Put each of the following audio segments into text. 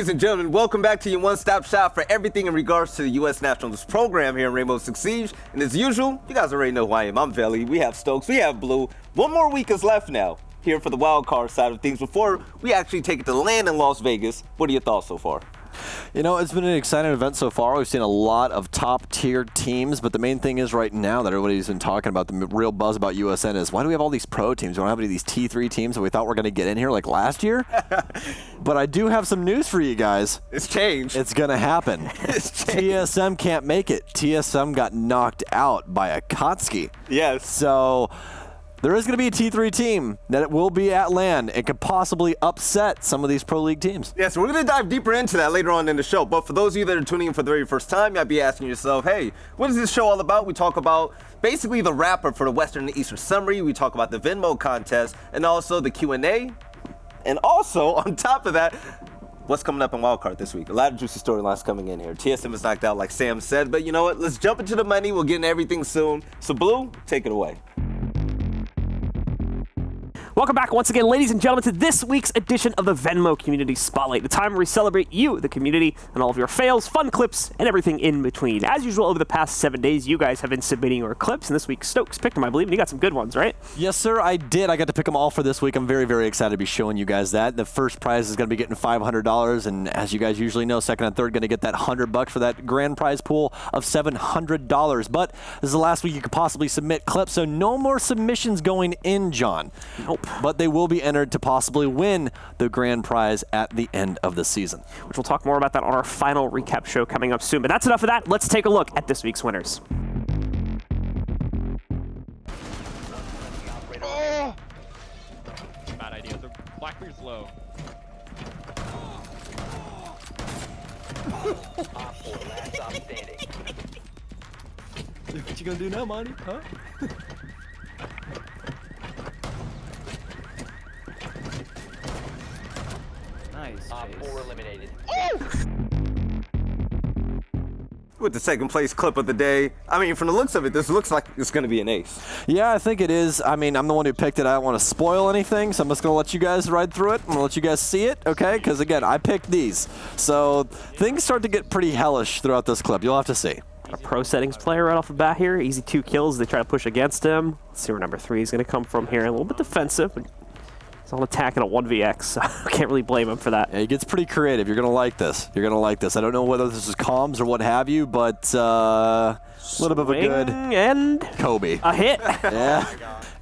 ladies and gentlemen, welcome back to your one-stop shop for everything in regards to the U.S. Nationals program here in Rainbow Six Siege. And as usual, you guys already know who I am. I'm Velly, we have Stoax, we have Blue. One more week is left now here for the wild card side of things before we actually take it to land in Las Vegas. What are your thoughts so far? You know, it's been an exciting event so far. We've seen a lot of top-tier teams, but the main thing is right now that everybody's been talking about, the real buzz about USN is, why do we have all these pro teams? We don't have any of these T3 teams that we thought were going to get in here like last year? But I do have some news for you guys. It's changed. It's going to happen. It's changed. TSM can't make it. TSM got knocked out by Akatsuki. Yes. So there is going to be a T3 team that it will be at LAN. It could possibly upset some of these Pro League teams. Yeah, so we're going to dive deeper into that later on in the show. But for those of you that are tuning in for the very first time, you might be asking yourself, hey, what is this show all about? We talk about basically the wrapper for the Western and Eastern Summary. We talk about the Venmo contest and also the Q&A. And also, on top of that, what's coming up in Wildcard this week? A lot of juicy storylines coming in here. TSM is knocked out, like Sam said. But you know what? Let's jump into the money. We'll get into everything soon. So, Blue, take it away. Welcome back once again, ladies and gentlemen, to this week's edition of the Venmo Community Spotlight, the time where we celebrate you, the community, and all of your fails, fun clips, and everything in between. As usual, over the past 7 days, you guys have been submitting your clips, and this week Stoax picked them, I believe, and you got some good ones, right? Yes, sir, I did. I got to pick them all for this week. I'm very, very excited to be showing you guys that. The first prize is going to be getting $500, and as you guys usually know, second and third going to get that $100 for that grand prize pool of $700. But this is the last week you could possibly submit clips, so no more submissions going in, John. Nope. But they will be entered to possibly win the grand prize at the end of the season. Which we'll talk more about that on our final recap show coming up soon. But that's enough of that. Let's take a look at this week's winners. Oh! Bad idea. The Blackbeard's low. What you gonna do now, Monty? Huh? Nice. Four eliminated. With the second place clip of the day. I mean, from the looks of it, this looks like it's going to be an ace. Yeah, I think it is. I mean, I'm the one who picked it. I don't want to spoil anything, so I'm just going to let you guys ride through it. I'm going to let you guys see it, okay? Because, again, I picked these. So things start to get pretty hellish throughout this clip. You'll have to see. A pro settings player right off the bat here. Easy 2 kills. They try to push against him. Let's see where number 3 is going to come from here. A little bit defensive. He's on attack in a 1vx, so I can't really blame him for that. Yeah, he gets pretty creative. You're going to like this. You're going to like this. I don't know whether this is comms or what have you, but a little bit of a good and Kobe. A hit. Yeah.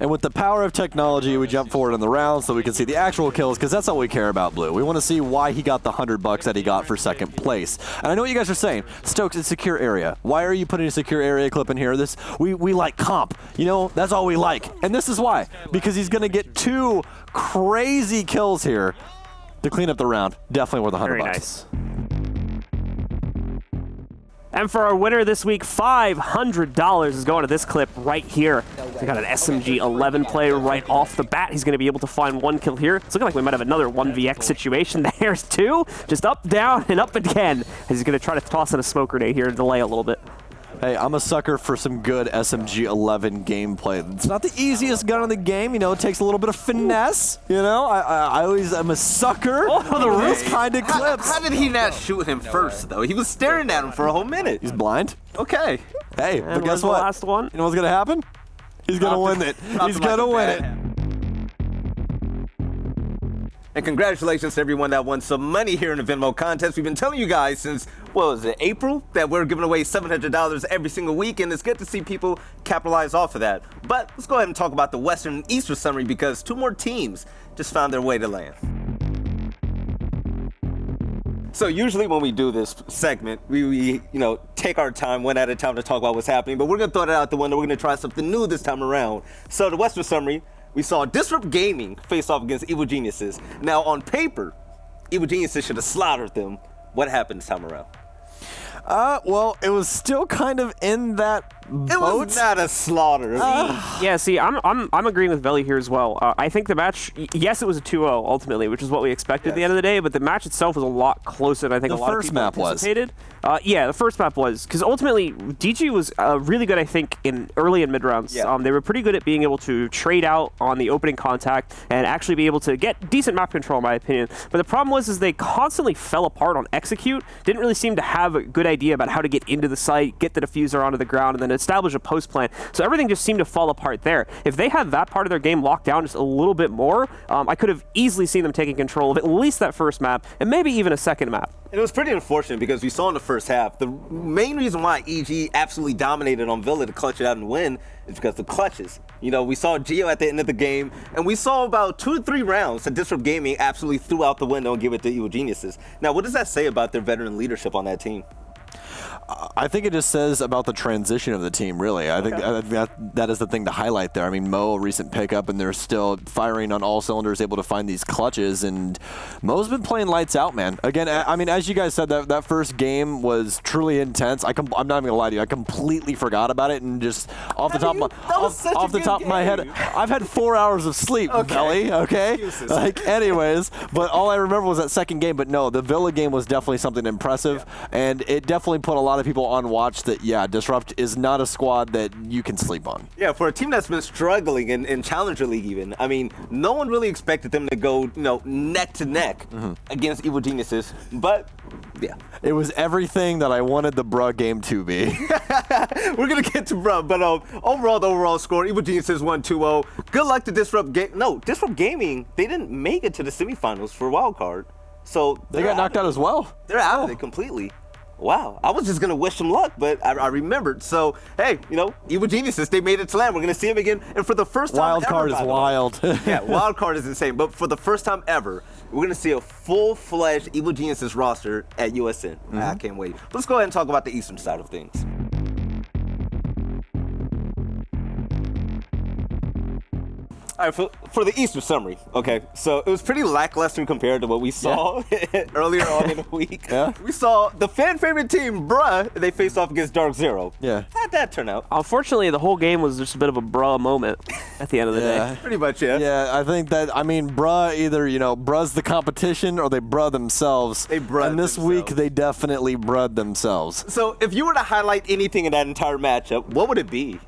And with the power of technology, we jump forward in the round so we can see the actual kills, because that's all we care about, Blue. We want to see why he got the $100 that he got for second place. And I know what you guys are saying. Stoax, it's secure area. Why are you putting a secure area clip in here? We like comp. You know, that's all we like. And this is why. Because he's going to get 2 crazy kills here to clean up the round. Definitely worth $100. Very nice. And for our winner this week, $500 is going to this clip right here. We got an SMG 11 player right off the bat. He's going to be able to find 1 kill here. It's looking like we might have another 1vx situation. There's 2. Just up, down, and up again. He's going to try to toss in a smoke grenade here to delay a little bit. Hey, I'm a sucker for some good SMG 11 gameplay. It's not the easiest gun in the game, you know, it takes a little bit of finesse, you know? I'm a sucker for those kind of clips. How did he not shoot him first, though? He was staring at him for a whole minute. He's blind. Okay. Hey, And but guess the what? last one? You know what's going to happen? He's going to win it. He's going to win it. And congratulations to everyone that won some money here in the Venmo contest. We've been telling you guys since, what was it, April, that we're giving away $700 every single week, and it's good to see people capitalize off of that. But let's go ahead and talk about the Western and Eastern Summary, because 2 more teams just found their way to land. So usually when we do this segment, we take our time one at a time to talk about what's happening, but we're going to throw that out the window. We're going to try something new this time around. So the Western Summary, we saw Disrupt Gaming face off against Evil Geniuses. Now, on paper, Evil Geniuses should have slaughtered them. What happened this time around? Well, it was still kind of in that It was not a slaughter. Yeah, see, I'm agreeing with Velly here as well. I think the match, yes, it was a 2-0 ultimately, which is what we expected at the end of the day, but the match itself was a lot closer than I think a lot of people anticipated. Yeah, the first map was, because ultimately DG was really good, I think, in early and mid rounds. They were pretty good at being able to trade out on the opening contact and actually be able to get decent map control, in my opinion. But the problem was is they constantly fell apart on execute, didn't really seem to have a good idea about how to get into the site, get the diffuser onto the ground, and then establish a post plan. So everything just seemed to fall apart there. If they had that part of their game locked down just a little bit more, I could have easily seen them taking control of at least that first map, and maybe even a second map. And it was pretty unfortunate because we saw in the first half, the main reason why EG absolutely dominated on Velly to clutch it out and win is because of the clutches. You know, we saw Geo at the end of the game, and we saw about 2 to 3 rounds that Disrupt Gaming absolutely threw out the window and gave it to Evil Geniuses. Now, what does that say about their veteran leadership on that team? I think it just says about the transition of the team, really. I think that is the thing to highlight there. I mean, Mo, a recent pickup, and they're still firing on all cylinders, able to find these clutches, and Mo's been playing lights out, man. Again, I mean, as you guys said, that first game was truly intense. I'm not even gonna lie to you, I completely forgot about it, and just off the top of my head, I've had 4 hours of sleep, Velly, okay? Like, anyways, but all I remember was that second game, but no, the Villa game was definitely something impressive, and it definitely put a lot of people on watch that, yeah, Disrupt is not a squad that you can sleep on. Yeah, for a team that's been struggling in Challenger League even, I mean, no one really expected them to go, you know, neck to neck against Evil Geniuses, but yeah. It was everything that I wanted the Bruh game to be. We're going to get to Bruh, but overall, the overall score, Evil Geniuses won 2-0. Good luck to Disrupt Disrupt Gaming, they didn't make it to the semifinals for wildcard. So they got knocked out as well. They're out of it completely. Wow, I was just going to wish them luck, but I remembered. So, hey, you know, Evil Geniuses, they made it to land. We're going to see them again. And for the first time wild ever, card is wild. Yeah, wild card is insane. But for the first time ever, we're going to see a full-fledged Evil Geniuses roster at USN. I can't wait. Let's go ahead and talk about the Eastern side of things. All right, for the Easter summary, okay, so it was pretty lackluster compared to what we saw earlier on in the week. Yeah. We saw the fan favorite team, Bruh, they faced off against Dark Zero. Yeah. How'd that turn out? Unfortunately, the whole game was just a bit of a Bruh moment at the end of the day. Pretty much, yeah. Yeah, I think that, I mean, Bruh either, you know, Bruh's the competition or they Bruh themselves. They Bruh And this week, they definitely Bruh themselves. So if you were to highlight anything in that entire matchup, what would it be?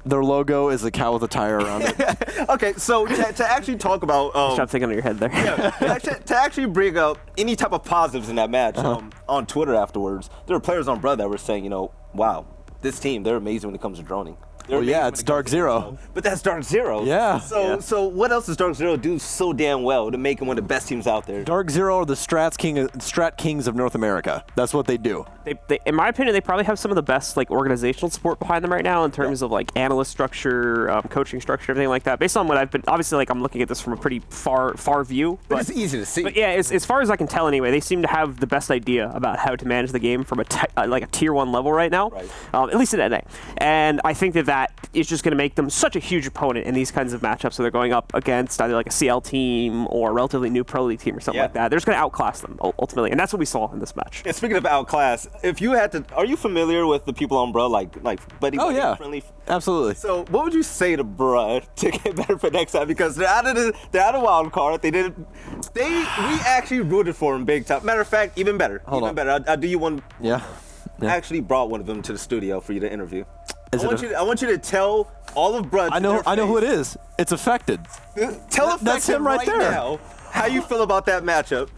Their logo is a cow with a tire around it. Okay, so to actually talk about... Stop thinking on your head there. Yeah, to actually bring up any type of positives in that match on Twitter afterwards, there were players on Bruh that were saying, you know, wow, this team, they're amazing when it comes to droning. Well, yeah, it's Dark Zero. But that's Dark Zero. Yeah. So what else does Dark Zero do so damn well to make him one of the best teams out there? Dark Zero are the Strat Kings of North America. That's what they do. They, in my opinion, they probably have some of the best like organizational support behind them right now in terms of like analyst structure, coaching structure, everything like that. Based on what I've been, obviously, like I'm looking at this from a pretty far view. But it's easy to see. But yeah, as far as I can tell, anyway, they seem to have the best idea about how to manage the game from like a tier 1 level right now. Right. At least at NA. And I think that is just going to make them such a huge opponent in these kinds of matchups. So they're going up against either like a CL team or a relatively new Pro League team or something like that. They're just going to outclass them ultimately, and that's what we saw in this match. And speaking of outclass, if you had to, are you familiar with the people on Bruh, like Buddy? Oh yeah, friendly? Absolutely. So what would you say to Bruh to get better for next time? Because they're out of wild card. We actually rooted for them big time. Matter of fact, even better. I'll do you one. Yeah. I actually brought one of them to the studio for you to interview. I want you to tell all of Bruh. I know who it is. It's Affected. Tell that's him right there. Now how you feel about that matchup.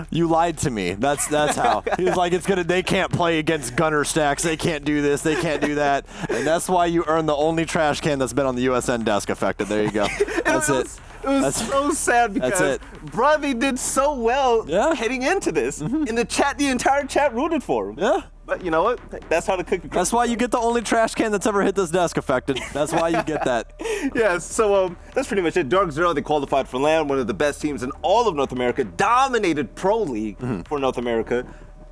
You lied to me. That's how. He was like, they can't play against Gunner stacks. They can't do this. They can't do that. And that's why you earn the only trash can that's been on the USN desk, Affected. There you go. That's it. It was so sad because Bruh, they did so well heading into this. In the chat, the entire chat rooted for him. Yeah. But you know what? That's how the cookie. That's why you get the only trash can that's ever hit this desk, Affected. That's why you get that. Yeah, so that's pretty much it. Dark Zero, they qualified for LAN, one of the best teams in all of North America, dominated Pro League for North America.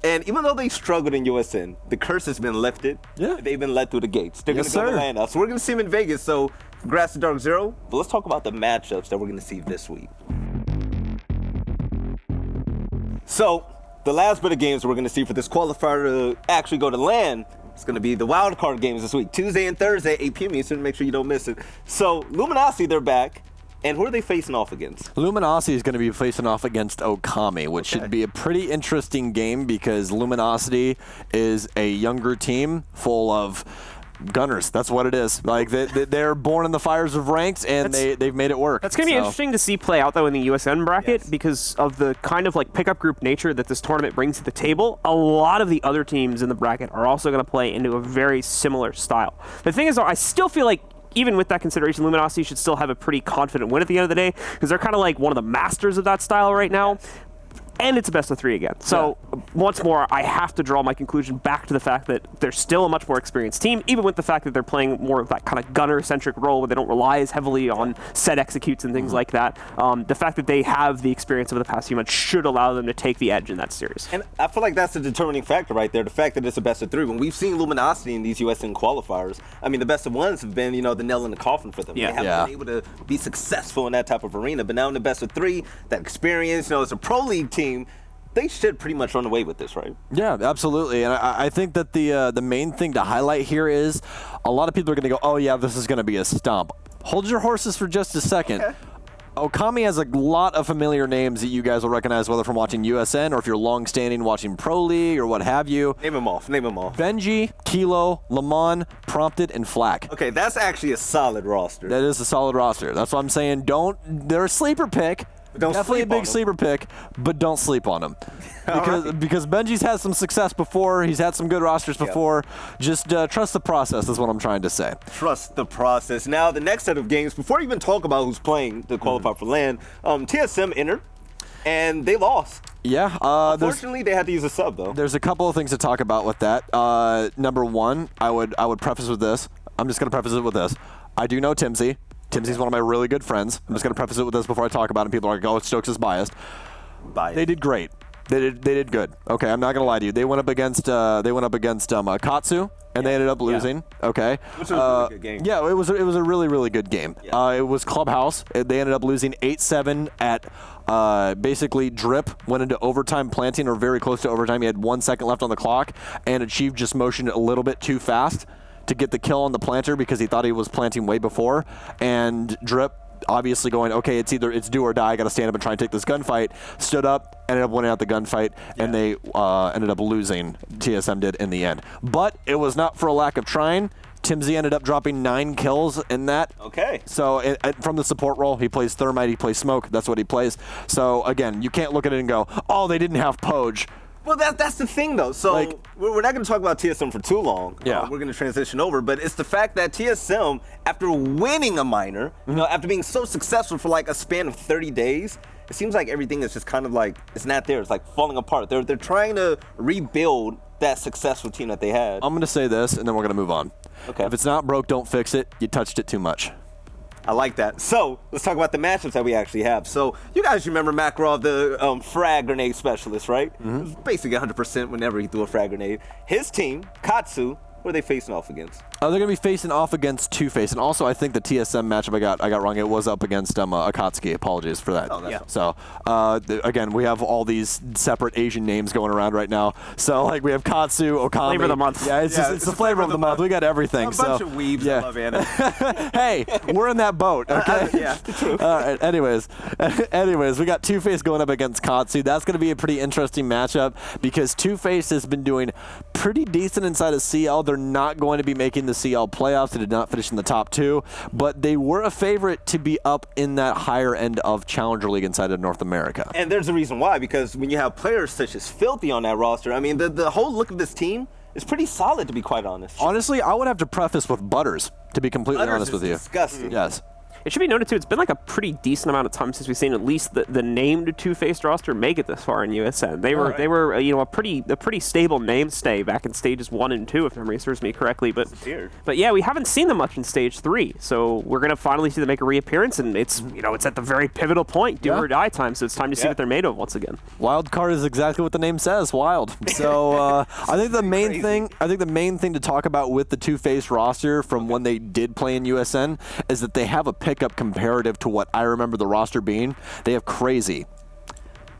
And even though they struggled in USN, the curse has been lifted. Yeah. They've been let through the gates. They're going to go to LAN now. So we're going to see them in Vegas. So congrats to Dark Zero. But let's talk about the matchups that we're going to see this week. So the last bit of games we're going to see for this qualifier to actually go to LAN, it's going to be the wild card games this week, Tuesday and Thursday, 8 p.m. Eastern. Make sure you don't miss it. So Luminosity, they're back. And who are they facing off against? Luminosity is going to be facing off against Okami, which should be a pretty interesting game because Luminosity is a younger team full of gunners. That's what it is. Like they're born in the fires of ranks, and they've made it work. That's going to be interesting to see play out, though, in the USN bracket because of the kind of like pickup group nature that this tournament brings to the table. A lot of the other teams in the bracket are also going to play into a very similar style. The thing is, though, I still feel like even with that consideration, Luminosity should still have a pretty confident win at the end of the day because they're kind of like one of the masters of that style right now. And it's a best of 3 again. So once more, I have to draw my conclusion back to the fact that they're still a much more experienced team, even with the fact that they're playing more of that kind of gunner-centric role where they don't rely as heavily on set executes and things like that. The fact that they have the experience over the past few months should allow them to take the edge in that series. And I feel like that's the determining factor right there, the fact that it's a best of 3. When we've seen Luminosity in these USN qualifiers, I mean, the best of 1s have been, the nail in the coffin for them. Yeah. They haven't been able to be successful in that type of arena. But now in the best of 3, that experience, it's a pro league team, they should pretty much run away with this, right? Yeah, absolutely. And I think that the main thing to highlight here is a lot of people are going to go, oh, yeah, this is going to be a stomp. Hold your horses for just a second. Okay. Okami has a lot of familiar names that you guys will recognize, whether from watching USN or if you're long-standing watching Pro League or what have you. Name them off. Benji, Kilo, Lamon, Prompted, and Flak. Okay, that's actually a solid roster. That is a solid roster. That's what I'm saying. They're a sleeper pick. Definitely a big sleeper pick, but don't sleep on him. Because Benji's had some success before. He's had some good rosters before. Just trust the process is what I'm trying to say. Trust the process. Now, the next set of games, before we even talk about who's playing to qualify for LAN, TSM entered, and they lost. Yeah. Unfortunately, they had to use a sub, though. There's a couple of things to talk about with that. Number one, I would preface with this. I'm just going to preface it with this. I do know Timsy. Timsy's one of my really good friends. I'm just going to preface it with this before I talk about him. People are like, oh, Stoax is biased. They did great. They did good. Okay, I'm not going to lie to you. They went up against Katsu, and they ended up losing. Yeah. Okay. Which was a really good game. Yeah, it was a really, really good game. Yeah. It was Clubhouse. They ended up losing 8-7 at basically Drip went into overtime planting or very close to overtime. He had 1 second left on the clock and Achieve just motioned a little bit too fast to get the kill on the planter because he thought he was planting way before. And Drip, obviously going, okay, it's do or die. I got to stand up and try and take this gunfight. Stood up, ended up winning out the gunfight, and they ended up losing. TSM did in the end. But it was not for a lack of trying. Timsy ended up dropping 9 kills in that. Okay. So from the support role, he plays Thermite, he plays Smoke. That's what he plays. So again, you can't look at it and go, oh, they didn't have Poge. Well, that's the thing, though. So we're not going to talk about TSM for too long. Yeah. We're going to transition over. But it's the fact that TSM, after winning a minor, after being so successful for like a span of 30 days, it seems like everything is just kind of like, it's not there. It's like falling apart. They're trying to rebuild that successful team that they had. I'm going to say this, and then we're going to move on. Okay. If it's not broke, don't fix it. You touched it too much. I like that. So let's talk about the matchups that we actually have. So you guys remember Makarov, the frag grenade specialist, right? It was basically 100% whenever he threw a frag grenade. His team, Katsu, who are they facing off against? They're going to be facing off against Two-Face. And also, I think the TSM matchup I got wrong. It was up against Akatsuki. Apologies for that. Oh, yeah. So, again, we have all these separate Asian names going around right now. So, like, we have Katsu, Okami. Flavor of the month. Yeah, it's the flavor of the month. We got everything. A bunch of weebs that love anime. Hey, we're in that boat, okay? Yeah, true. All right, anyways, we got Two-Face going up against Katsu. That's going to be a pretty interesting matchup because Two-Face has been doing pretty decent inside of CL. They're not going to be making the CL playoffs. They did not finish in the top 2, but they were a favorite to be up in that higher end of Challenger League inside of North America. And there's a reason why, because when you have players such as Filthy on that roster, I mean, the whole look of this team is pretty solid, to be quite honest. Honestly, I would have to preface with Butters, to be completely honest with you. Disgusting. Yes. It should be noted, too, it's been like a pretty decent amount of time since we've seen at least the named Two-Faced roster make it this far in USN. They were a pretty stable mainstay back in stages 1 and 2, if memory serves me correctly. But yeah, we haven't seen them much in stage 3, so we're gonna finally see them make a reappearance, and it's at the very pivotal point, do or die time. So it's time to see what they're made of once again. Wild card is exactly what the name says, wild. So I think the main thing to talk about with the Two-Faced roster from when they did play in USN is that they have a pickup comparative to what I remember the roster being. They have Crazy,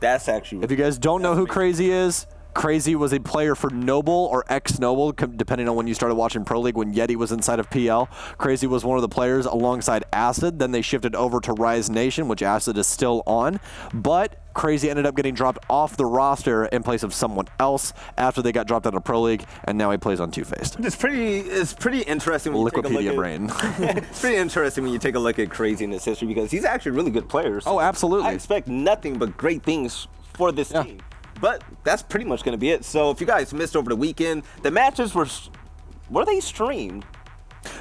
That's actually. If you guys don't know who Crazy is, Crazy was a player for Noble or ex-Noble, depending on when you started watching Pro League, when Yeti was inside of PL. Crazy was one of the players alongside Acid. Then they shifted over to Rise Nation, which Acid is still on. But Crazy ended up getting dropped off the roster in place of someone else after they got dropped out of Pro League, and now he plays on Two-Faced. It's pretty interesting when you take a look Wikipedia at, brain. It's pretty interesting when you take a look at Crazy in his history because he's actually a really good player. So Oh, absolutely. I expect nothing but great things for this team. But that's pretty much going to be it. So if you guys missed over the weekend, the matches were they streamed?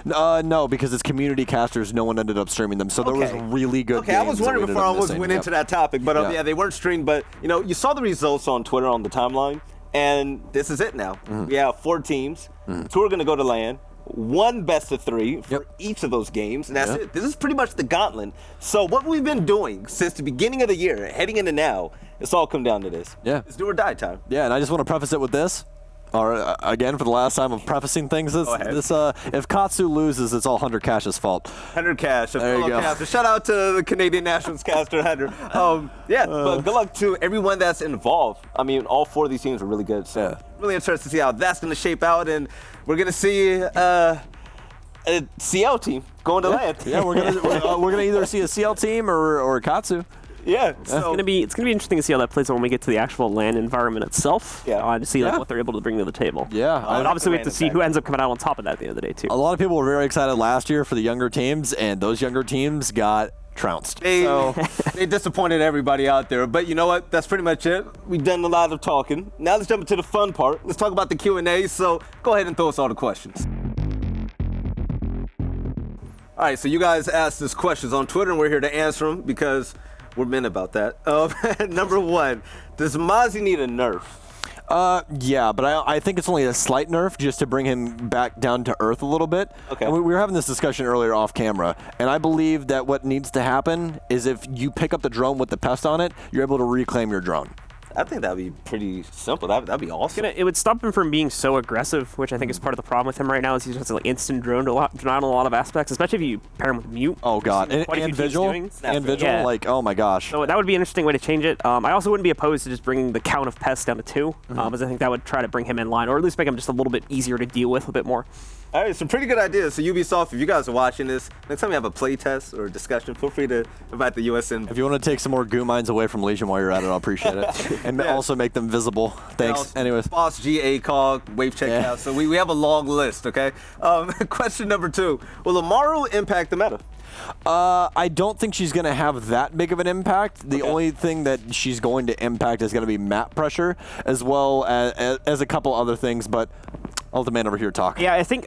No, because it's community casters. No one ended up streaming them, so there was really good games. I was wondering before I almost went into that topic, but Yeah. they weren't streamed. But you saw the results on Twitter on the timeline, and this is it now. We have 4 teams. 2 are going to go to LAN. 1 best of 3 for each of those games, and that's it. This is pretty much the gauntlet. So what we've been doing since the beginning of the year, heading into now, it's all come down to this. Yeah. It's do or die time. Yeah, and I just want to preface it with this. Or again, for the last time of prefacing things, if Katsu loses, it's all Hunter Cash's fault. Hunter Cash, a There you fellow go. caster. Shout out to the Canadian Nationals caster, Hunter. But good luck to everyone that's involved. I mean, all 4 of these teams are really good. So really interested to see how that's going to shape out, and we're going to see a CL team going to LAN. Yeah, we're gonna either see a CL team or a Katsu. Yeah, It's gonna be interesting to see how that plays out when we get to the actual LAN environment itself. To see what they're able to bring to the table. Yeah, and obviously we have to see who ends up coming out on top of that at the end of the day too. A lot of people were very excited last year for the younger teams, and those younger teams got trounced. They disappointed everybody out there, but you know what? That's pretty much it. We've done a lot of talking. Now let's jump into the fun part. Let's talk about the Q&A. So go ahead and throw us all the questions. All right, so you guys asked us questions on Twitter, and we're here to answer them because we're men about that. Number 1, does Mozzie need a nerf? Yeah, but I think it's only a slight nerf just to bring him back down to earth a little bit. Okay. And we were having this discussion earlier off camera, and I believe that what needs to happen is if you pick up the drone with the pest on it, you're able to reclaim your drone. I think that'd be pretty simple. That'd be awesome. It would stop him from being so aggressive, which I think is part of the problem with him right now. Is he just has like instant drone on a lot of aspects, especially if you pair him with mute. Oh god, and visual, Yeah. like oh my gosh. So that would be an interesting way to change it. I also wouldn't be opposed to just bringing the count of pests down to 2, because I think that would try to bring him in line, or at least make him just a little bit easier to deal with a bit more. All right, some pretty good ideas. So Ubisoft, if you guys are watching this, next time you have a play test or a discussion, feel free to invite the USN. If you want to take some more goo mines away from Legion while you're at it, I'll appreciate it. And also make them visible. Thanks. Anyways. Boss, GA call, wave check out. So we have a long list, okay? Question number 2. Will Amaru impact the meta? I don't think she's going to have that big of an impact. The only thing that she's going to impact is going to be map pressure, as well as a couple other things, but I'll let the man over here talk. Yeah, I think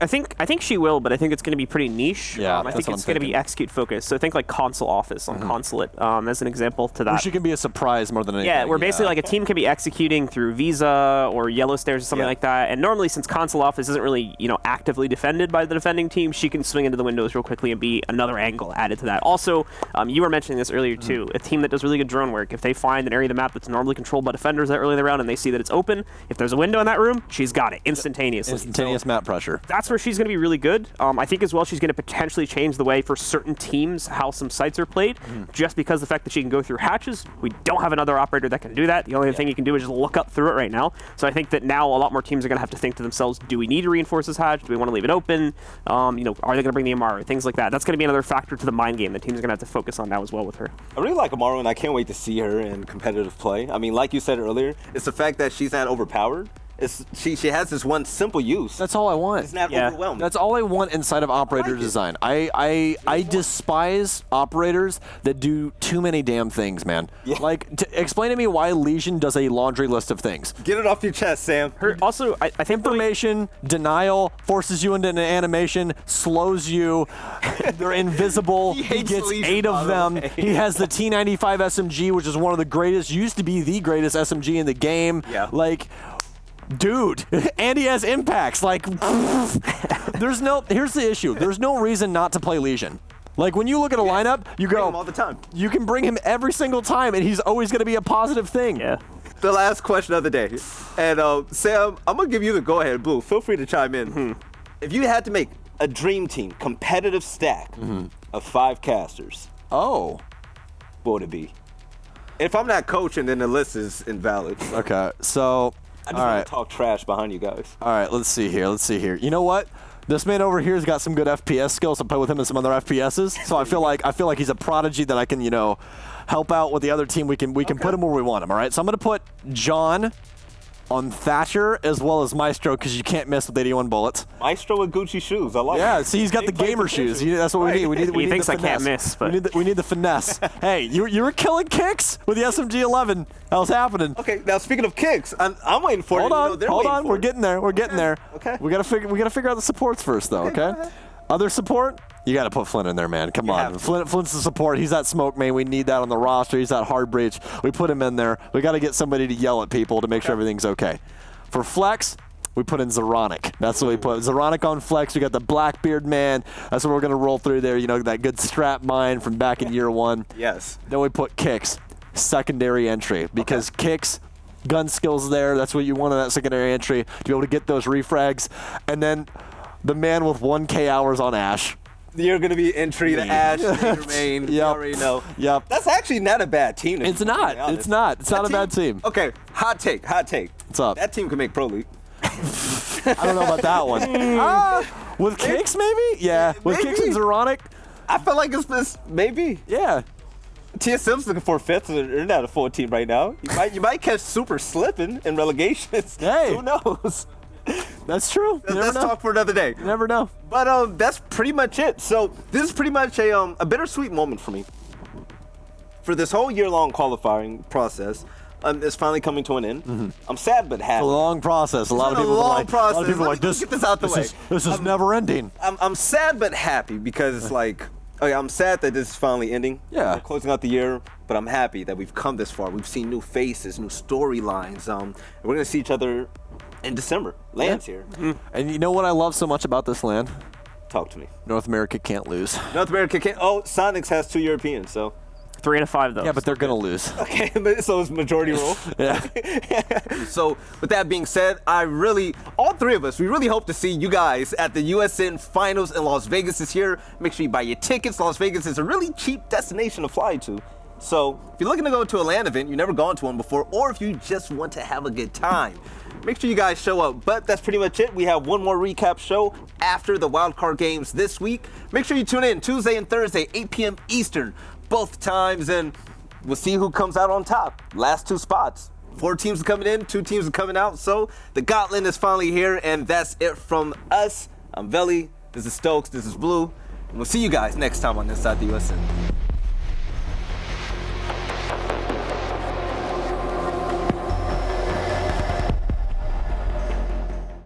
she will, but I think it's going to be pretty niche. Yeah, I think it's going to be execute focused. So think like console office on consulate as an example to that. Where she can be a surprise more than anything. Yeah, where basically like a team can be executing through Visa or Yellow Stairs or something like that. And normally, since console office isn't really actively defended by the defending team, she can swing into the windows real quickly and be another angle added to that. Also, you were mentioning this earlier too. A team that does really good drone work, if they find an area of the map that's normally controlled by defenders that early in the round and they see that it's open, if there's a window in that room, she's got it instantaneously. Instantaneous map pressure. That's where she's going to be really good. I think as well she's going to potentially change the way for certain teams how some sites are played, just because the fact that she can go through hatches. We don't have another operator that can do that. The only thing you can do is just look up through it right now. So I think that now a lot more teams are going to have to think to themselves, do we need to reinforce this hatch? Do we want to leave it open? Are they going to bring the Amaru? Things like that. That's going to be another factor to the mind game that teams are going to have to focus on now as well with her. I really like Amaru, and I can't wait to see her in competitive play. I mean, like you said earlier, it's the fact that she's not overpowered. She has this one simple use. That's all I want. It's not overwhelming. That's all I want inside of operator design. I despise operators that do too many damn things, man. Yeah. Like, explain to me why Legion does a laundry list of things. Get it off your chest, Sam. Also, I think Information, denial, forces you into an animation, slows you. They're invisible. He gets Legion, 8 of them. He has the T95 SMG, which is one of the greatest, used to be the greatest SMG in the game. Yeah. Like, dude, and he has impacts. Like, here's the issue. There's no reason not to play Legion. Like, when you look at a lineup, you Bring go, him all the time. You can bring him every single time, and he's always going to be a positive thing. Yeah. The last question of the day. And Sam, I'm going to give you the go-ahead. Blue, feel free to chime in. If you had to make a dream team, competitive stack of 5 casters, Oh. what would it be? If I'm not coaching, then the list is invalid. Okay, so I just all want right, to talk trash behind you guys. all right. Let's see here. You know what? This man over here has got some good FPS skills. I'll play with him in some other FPSs. So I feel like he's a prodigy that I can help out with the other team. We can put him where we want him. All right. So I'm gonna put John on Thatcher as well as Maestro because you can't miss with 81 bullets. Maestro with Gucci shoes. I like it. Yeah, see, he's got the gamer shoes. That's what we need. We need He the thinks I finesse. can't miss, but we need the finesse. Hey, you were killing kicks with the SMG-11. That was happening. Okay, now speaking of kicks, I'm waiting for it. Hold on. We're getting there. We're getting there. Okay. We gotta figure out the supports first, though. Okay. Other support, you got to put Flint in there, man. Come on. Flint's the support. He's that smoke main. We need that on the roster. He's that hard breach. We put him in there. We got to get somebody to yell at people to make sure everything's okay. For flex, we put in Zoronic. That's what we put. Zoronic on flex. We got the Blackbeard man. That's what we're going to roll through there. That good strap mine from back in year one. Yes. Then we put kicks, secondary entry, because kicks, gun skills there. That's what you want in that secondary entry to be able to get those refrags. And then the man with 1K hours on Ash. You're going to be entry to Ash, Major Main. You already know. Yep. That's actually not a bad team. It's not. It's not. It's not a bad team. Okay, hot take. What's up? That team can make Pro League. I don't know about that one. With kicks, maybe? Yeah. With kicks and Zoronic? I feel like it's maybe. Yeah. TSM's looking for fifth. They're not a full team right now. You might catch Super slipping in relegations. Hey. Who knows? That's true. Let's talk for another day. You never know. But that's pretty much it. So this is pretty much a bittersweet moment for me. For this whole year-long qualifying process, it's finally coming to an end. I'm sad but happy. It's a long process. A lot of people are like, Let's get this out the way. This is never ending. I'm sad but happy because I'm sad that this is finally ending. Yeah. We're closing out the year, but I'm happy that we've come this far. We've seen new faces, new storylines. And we're gonna see each other in December. Land's here. And you know what I love so much about this land? Talk to me. North America can't lose. North America can't. Oh, Sonics has 2 Europeans, so. 3 out of 5 though. Yeah, but they're gonna lose. Okay, so it's majority rule. Yeah. So with that being said, all three of us, we really hope to see you guys at the USN Finals in Las Vegas this year. Make sure you buy your tickets. Las Vegas is a really cheap destination to fly to. So if you're looking to go to a LAN event, you've never gone to one before, or if you just want to have a good time, make sure you guys show up. But that's pretty much it. We have one more recap show after the wildcard games this week. Make sure you tune in Tuesday and Thursday, 8 p.m. Eastern, both times, and we'll see who comes out on top. Last 2 spots. 4 teams are coming in, 2 teams are coming out. So the gauntlet is finally here, and that's it from us. I'm Velly. This is Stoax. This is Blue. And we'll see you guys next time on Inside the USN.